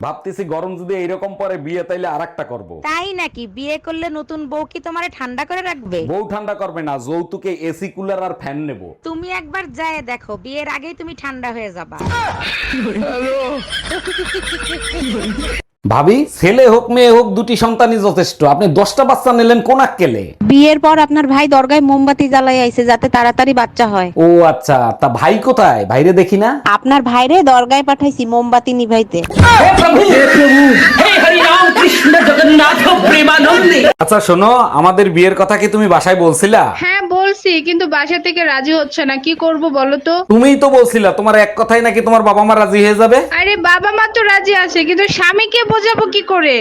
ভাবতেছি গরম যদি এইরকম পরে বিয়ে তাইলে আরেকটা করব। তাই নাকি? বিয়ে করলে নতুন বউ কি তোমারে ঠান্ডা করে রাখবে? বউ ঠান্ডা করবে না, যৌতুকে এসি কুলার আর ফ্যান নেব। তুমি একবার যায় দেখো, বিয়ের আগেই তুমি ঠান্ডা হয়ে যাবা। ভাবি, ছেলে হোক মেয়ে হোক দুটি সন্তানই যথেষ্ট। আপনি 10টা বাচ্চা নিলেন কোন আক্কেলে? বিয়ের পর আপনার ভাই দরগায় মোমবাতি জ্বালাই আইছে যাতে তাড়াতাড়ি বাচ্চা হয়। ও আচ্ছা, তা ভাই কোথায়? ভাইরে দেখি না। আপনার ভাইরে দরগায় পাঠাইছি মোমবাতি নিভাইতে। আচ্ছা শোনো, আমাদের বিয়ের কথা কি তুমি বাসায় বলছিলা? হ্যাঁ বলছি, কিন্তু বাসা থেকে রাজি হচ্ছে না, কি করব বলো তো? তুমিই তো বলছিলা তোমার এক কথাই নাকি তোমার বাবা মা রাজি হয়ে যাবে। আরে বাবা মা তো রাজি আছে, কিন্তু স্বামীকে বোঝাবো কি করে?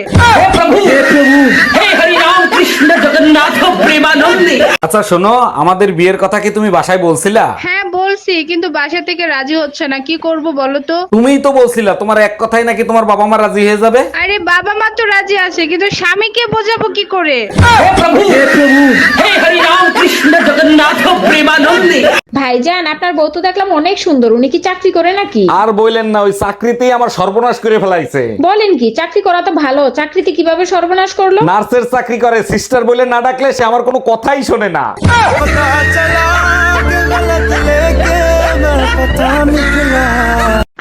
আচ্ছা শোনো, আমাদের বিয়ের কথা কি তুমি বাসায় বলছিলা? হ্যাঁ বলছি, কিন্তু বাসা থেকে রাজি হচ্ছে না, কি করব বলো তো? তুমিই তো বলছিলা তোমার এক কথাই নাকি তোমার বাবা মা রাজি হয়ে যাবে। আরে বাবা মা তো রাজি আছে, কিন্তু স্বামীকে বোঝাবো কি করে? ভাইজান, আপনার বউ তো দেখলাম অনেক সুন্দর, উনি কি চাকরি করে নাকি? আর বললেন না, ওই চাকরিতেই আমার সর্বনাশ করে ফেলাইছে। বলেন কি, চাকরি করা তো ভালো, চাকরিতে কিভাবে সর্বনাশ করলো? নার্সের চাকরি করে, সিস্টার বলে না ডাকলে সে আমার কোনো কথাই শোনে না।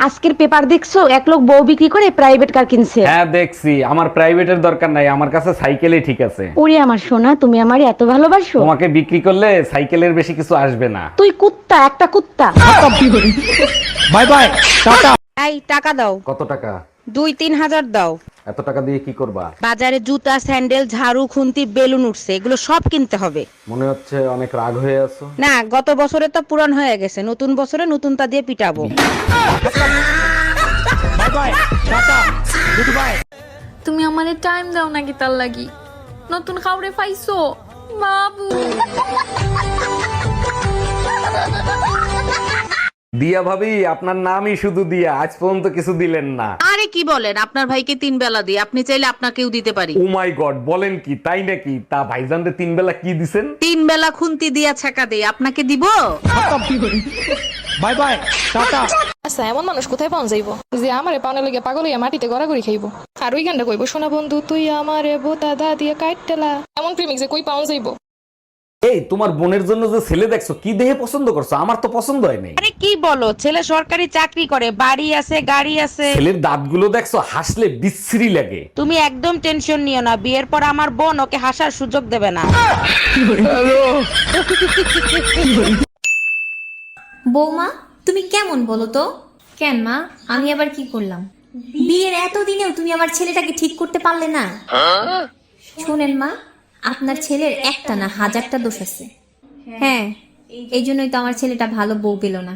আজকের পেপার দেখছো? এক লোক বউ বিক্রি করে প্রাইভেট কার কিনছে। হ্যাঁ দেখছি, আমার প্রাইভেটের দরকার নাই, আমার কাছে সাইকেলই ঠিক আছে। ওরে আমার সোনা, তুমি আমারে এত ভালোবাসো? তোমাকে বিক্রি করলে সাইকেলের বেশি কিছু আসবে না। তুই কুত্তা, একটা কুত্তা। Bye bye, tata. এই টাকা দাও। কত টাকা? 2-3 হাজার দাও। এত টাকা দিয়ে কি করবা? বাজারে জুতা, স্যান্ডেল, ঝাড়ু, খুন্তি, বেলুন উঠছে, এগুলো সব কিনতে হবে। মনে হচ্ছে অনেক রাগ হয়ে আছো। না, গত বছরে তো পুরান হয়ে গেছে, নতুন বছরে নতুনটা দিয়ে পিটাবো। তুমি আমারে টাইম দাও নাকি তার লাগি? নতুন খাউরে পাইছো বাবু? দিয়া ভাবি, আপনার নামই শুধু দিয়া, আজ পর্যন্ত কিছু দিলেন না। আরে কি বলেন, আপনার ভাইকে 3 বেলা দিই, আপনি চাইলে আপনাকেও দিতে পারি। ও মাই গড, বলেন কি? তাই নাকি? তা ভাইজানরে 3 বেলা কি দিছেন? 3 বেলা খুন্তি দিয়া ছাকা দেই, আপনাকে দিব? Bye bye, tata. আচ্ছা, এমন মানুষ কোথায় পাওয়া যাইব যে আমারে পাওয়ার লেগে পাগল হইয়া মাটিতে গড়াগড়ি খাইব? আর ওই গানটা কইব, সোনা বন্ধু তুই আমারে বোতা দা দিয়ে কাটতেলা। এমন প্রেমিক যে কই পাওয়া যাইব? এই তোমার বোনের জন্য যে ছেলে দেখছো, কি দেহে পছন্দ করছো? আমার তো পছন্দ হয় নাই। আরে কি বলো, ছেলে সরকারি চাকরি করে, বাড়ি আছে, গাড়ি আছে। ছেলের দাঁতগুলো দেখছো, হাসলে বিশ্রী লাগে। তুমি একদম টেনশন নিও না, বিয়ের পর আমার বোন ওকে হাসার সুযোগ দেবে না। বৌমা, তুমি কেমন বলো তো? কেন মা, আমি আবার কি করলাম? বিয়ের এতদিনেও তুমি আমার ছেলেটাকে ঠিক করতে পারলে না? শোনেন মা, আপনার ছেলের একটা না 1000টা দোষ আছে। হ্যাঁ, এই জন্যই তো আমার ছেলেটা ভালো বউ পেল না।